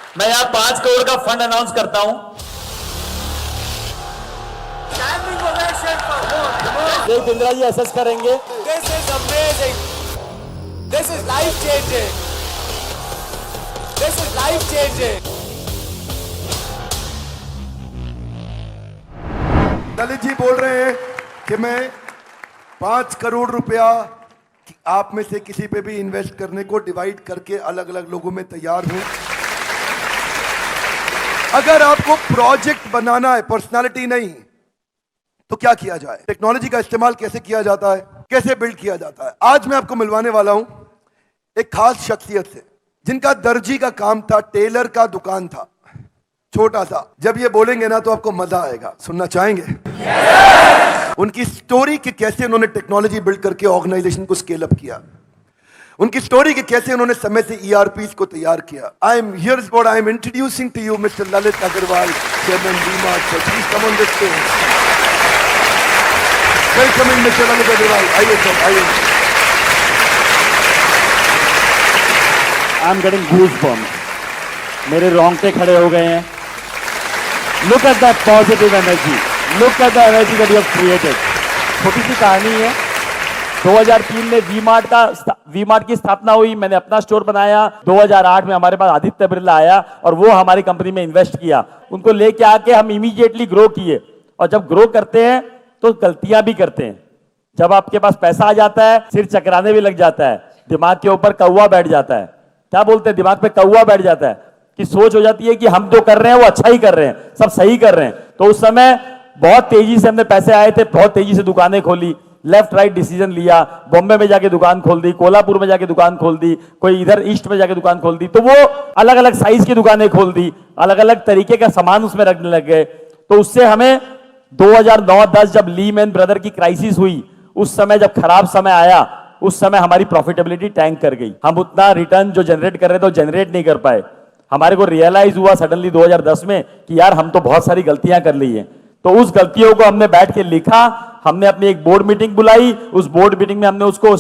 मैं यहाँ 5 करोड़ का फंड अनाउंस करता हूँ। देख इंदिरा जी असेस करेंगे। This is amazing. This is life changing. This is life changing. Lalit ji बोल रहे हैं कि मैं 5 करोड़ रुपया आप में से किसी पे भी इन्वेस्ट करने को डिवाइड करके अलग अलग लोगों में तैयार हूं। अगर आपको प्रोजेक्ट बनाना है, पर्सनालिटी नहीं, तो क्या किया जाए, टेक्नोलॉजी का इस्तेमाल कैसे किया जाता है, कैसे बिल्ड किया जाता है। आज मैं आपको मिलवाने वाला हूं एक खास शख्सियत से जिनका दर्जी का काम था, टेलर का दुकान था, छोटा सा। जब ये बोलेंगे ना तो आपको मजा आएगा। सुनना चाहेंगे? उनकी स्टोरी कि कैसे उन्होंने टेक्नोलॉजी बिल्ड करके ऑर्गेनाइजेशन को स्केल अप किया, उनकी स्टोरी कि कैसे उन्होंने समय से ईआरपीस को तैयार किया। I am here is what I am introducing to you mister Lalit Agarwal, chairman V-Mart. Please come on this stage. Welcoming mister Lalit Agarwal. आइए सर, आइए। आई एम गेटिंग गूज़बम्प्स, मेरे रोंगटे खड़े हो गए हैं। Look at that positive energy, look at the energy that you have created. छोटी सी कहानी है। 2003 में वी-मार्ट की स्थापना हुई, मैंने अपना स्टोर बनाया। 2008 में हमारे पास आदित्य बिरला आया और वो हमारी कंपनी में इन्वेस्ट किया। उनको लेके आके हम इमीडिएटली ग्रो किए। और जब ग्रो करते हैं तो गलतियां भी करते हैं। जब आपके पास पैसा आ जाता है, सिर चकराने भी लग जाता है, दिमाग के ऊपर कौवा बैठ जाता है। क्या बोलते हैं, दिमाग पे कौवा बैठ जाता है कि सोच हो जाती है कि हम जो कर रहे हैं वो अच्छा ही कर रहे हैं, सब सही कर रहे हैं। तो उस समय बहुत तेजी से हमने पैसे आए थे, बहुत तेजी से दुकानें खोली, लेफ्ट राइट डिसीजन लिया। बॉम्बे में जाके दुकान खोल दी, कोल्हापुर में जाके दुकान खोल दी, कोई इधर ईस्ट में जाके दुकान खोल दी। तो वो अलग अलग साइज की दुकानें खोल दी, अलग अलग तरीके का सामान उसमें रखने लग गए। तो उससे हमें 2009-10 जब लीमैन ब्रदर की क्राइसिस हुई, उस समय जब खराब समय आया, उस समय हमारी प्रॉफिटेबिलिटी टैंक कर गई। हम उतना रिटर्न जो जनरेट कर रहे थे वो जनरेट नहीं कर पाए। हमारे को रियलाइज हुआ सडनली 2010 में कि यार हम तो बहुत सारी गलतियां कर ली हैं। तो उस गलतियों को हमने बैठ के लिखा, हमने अपनी एक बोर्ड मीटिंग बुलाई, उस बोर्ड मीटिंग में हमने उसको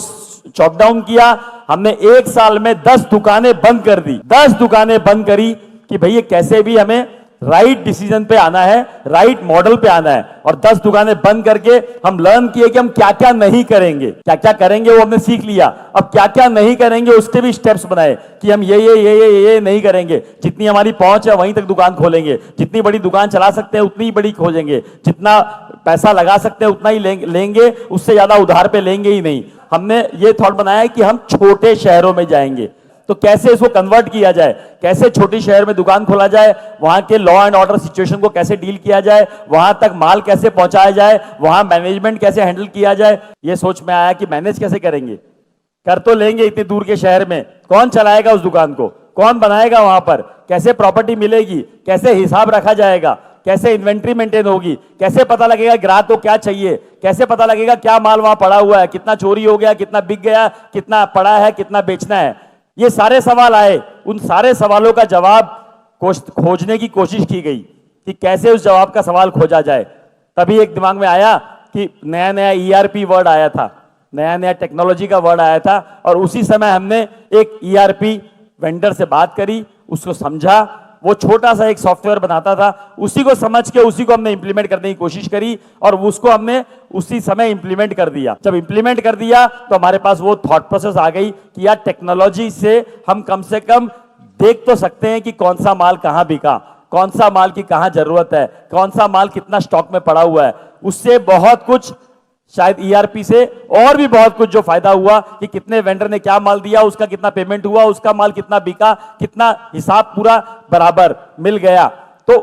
चॉप डाउन किया। हमने 1 साल में 10 दुकानें बंद कर दी, 10 दुकानें बंद करी कि भैया कैसे भी हमें राइट डिसीजन पे आना है, राइट मॉडल पे आना है। और 10 दुकानें बंद करके हम लर्न किए कि हम क्या क्या नहीं करेंगे, क्या क्या करेंगे वो हमने सीख लिया। अब क्या क्या नहीं करेंगे उसके भी स्टेप्स बनाए कि हम ये नहीं करेंगे। जितनी हमारी पहुंच है वहीं तक दुकान खोलेंगे, जितनी बड़ी दुकान चला सकते हैं उतनी ही बड़ी खोजेंगे, जितना पैसा लगा सकते हैं उतना ही लेंगे, उससे ज्यादा उधार पे लेंगे ही नहीं। हमने ये थॉट बनाया कि हम छोटे शहरों में जाएंगे, तो कैसे इसको कन्वर्ट किया जाए, कैसे छोटी शहर में दुकान खोला जाए, वहां के लॉ एंड ऑर्डर सिचुएशन को कैसे डील किया जाए, वहां तक माल कैसे पहुंचाया जाए, वहां मैनेजमेंट कैसे हैंडल किया जाए। ये सोच में आया कि मैनेज कैसे करेंगे, कर तो लेंगे इतनी दूर के शहर में, कौन चलाएगा उस दुकान को, कौन बनाएगा वहां पर, कैसे प्रॉपर्टी मिलेगी, कैसे हिसाब रखा जाएगा, कैसे इन्वेंट्री मेंटेन होगी, कैसे पता लगेगा ग्राहक को क्या चाहिए, कैसे पता लगेगा क्या माल वहां पड़ा हुआ है, कितना चोरी हो गया, कितना बिक गया, कितना पड़ा है, कितना बेचना है। ये सारे सवाल आए। उन सारे सवालों का जवाब खोजने की कोशिश की गई कि कैसे उस जवाब का सवाल खोजा जाए। तभी एक दिमाग में आया कि नया नया ईआरपी वर्ड आया था, नया नया टेक्नोलॉजी का वर्ड आया था। और उसी समय हमने एक ईआरपी वेंडर से बात करी, उसको समझा। वो छोटा सा एक सॉफ्टवेयर बनाता था, उसी को समझ के उसी को हमने इंप्लीमेंट करने की कोशिश करी और उसको हमने उसी समय इंप्लीमेंट कर दिया। जब इंप्लीमेंट कर दिया तो हमारे पास वो थॉट प्रोसेस आ गई कि यार टेक्नोलॉजी से हम कम से कम देख तो सकते हैं कि कौन सा माल कहां बिका, कौन सा माल की कहां जरूरत है, कौन सा माल कितना स्टॉक में पड़ा हुआ है। उससे बहुत कुछ, शायद ईआरपी से और भी बहुत कुछ जो फायदा हुआ कि कितने वेंडर ने क्या माल दिया, उसका कितना पेमेंट हुआ, उसका माल कितना बिका, कितना हिसाब पूरा बराबर मिल गया। तो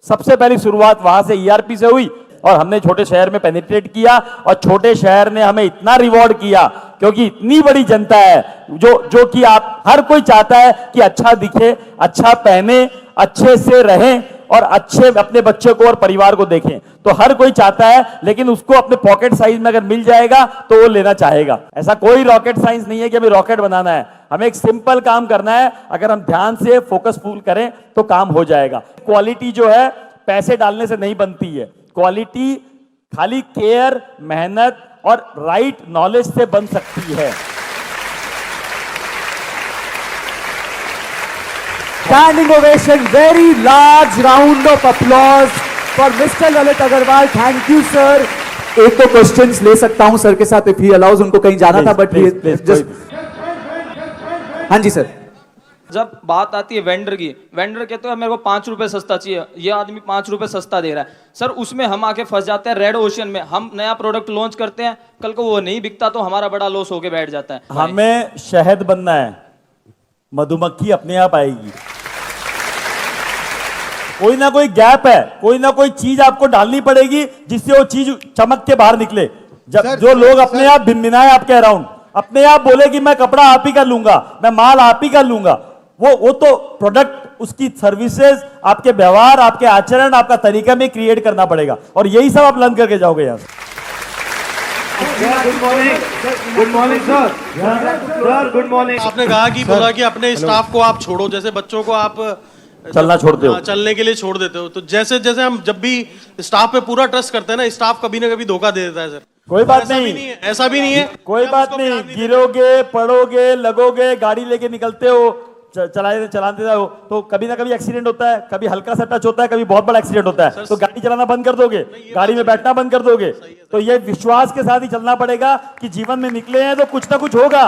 सबसे पहली शुरुआत वहां से ईआरपी से हुई और हमने छोटे शहर में पेनिट्रेट किया और छोटे शहर ने हमें इतना रिवॉर्ड किया क्योंकि इतनी बड़ी जनता है जो कि आप हर कोई चाहता है कि अच्छा दिखे, अच्छा पहने, अच्छे से रहें और अच्छे अपने बच्चे को और परिवार को देखें। तो हर कोई चाहता है, लेकिन उसको अपने पॉकेट साइज में अगर मिल जाएगा तो वो लेना चाहेगा। ऐसा कोई रॉकेट साइंस नहीं है कि हमें रॉकेट बनाना है, हमें एक सिंपल काम करना है। अगर हम ध्यान से फोकसफुल करें तो काम हो जाएगा। क्वालिटी जो है पैसे डालने से नहीं बनती है, क्वालिटी खाली केयर, मेहनत और राइट नॉलेज से बन सकती है। Standing ovation, very large round of applause for Mr. Lalit Agarwal. Thank you, sir. एक तो क्वेश्चंस ले सकता हूं सर के साथ इफ ही अलाउज, उनको कहीं जाना था बट जस्ट हाँ जी सर। जब बात आती है वेंडर की, वेंडर कहते हैं मेरे को 5 रुपए सस्ता चाहिए, ये आदमी 5 रुपए सस्ता दे रहा है सर, उसमें हम आके फंस जाते हैं रेड ओशियन में। हम नया प्रोडक्ट लॉन्च करते हैं, कल को वो नहीं बिकता तो हमारा बड़ा लॉस होके बैठ जाता है। हमें शहद बनना है, मधुमक्खी अपने आप आएगी। कोई ना कोई गैप है, कोई ना कोई चीज आपको डालनी पड़ेगी जिससे वो चीज चमक के बाहर निकले। जब जो लोग अपने आप भिनभिनाए आपके अराउंड, अपने आप बोले कि मैं कपड़ा आप ही का लूंगा, मैं माल आप ही का लूंगा, वो तो प्रोडक्ट, उसकी सर्विसेज, आपके व्यवहार, आपके आचरण, आपका तरीका में क्रिएट करना पड़ेगा। और यही सब आप लर्न करके जाओगे यहाँ से। Good morning sir. Sir good morning. आपने कहा कि बोला कि अपने स्टाफ को आप छोड़ो, जैसे बच्चों को आप चलना छोड़ते हो, चलने के लिए छोड़ देते हो, तो जैसे जैसे हम जब भी स्टाफ पे पूरा ट्रस्ट करते हैं ना, स्टाफ कभी ना कभी धोखा दे देता है सर। कोई बात ऐसा भी नहीं, नहीं है, ऐसा भी नहीं है, कोई बात नहीं। गिरोगे, पड़ोगे, लगोगे, गाड़ी लेके निकलते हो, चलाते हो तो कभी ना कभी एक्सीडेंट होता है, कभी हल्का सा टच होता है, कभी बहुत बड़ा एक्सीडेंट होता है, तो गाड़ी चलाना बंद कर दोगे, गाड़ी में बैठना बंद कर दोगे। तो ये विश्वास के साथ ही चलना पड़ेगा कि जीवन में निकले हैं तो कुछ ना कुछ होगा,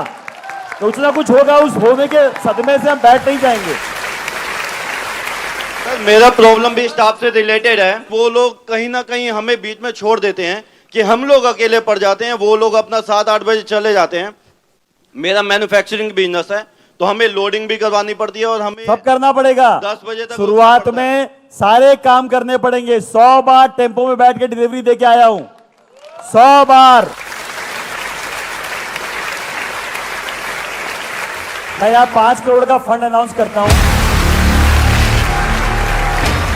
कुछ ना कुछ होगा। उस होने के सदमे से हम बैठ नहीं जाएंगे। सर मेरा प्रॉब्लम भी स्टाफ से रिलेटेड है। वो लोग कहीं ना कहीं हमें बीच में छोड़ देते हैं कि हम लोग अकेले पड़ जाते हैं, वो लोग अपना 7-8 बजे चले जाते हैं। मेरा मैन्युफैक्चरिंग बिजनेस है तो हमें लोडिंग भी करवानी पड़ती है और हमें सब करना पड़ेगा। 10 बजे तक शुरुआत में सारे काम करने पड़ेंगे। 100 बार टेम्पो में बैठ के डिलीवरी देके आया हूं, 100 बार। मैं यहाँ 5 करोड़ का फंड अनाउंस करता हूं।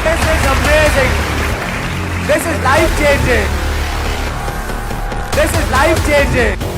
This is amazing. This is life changing. This is life changing.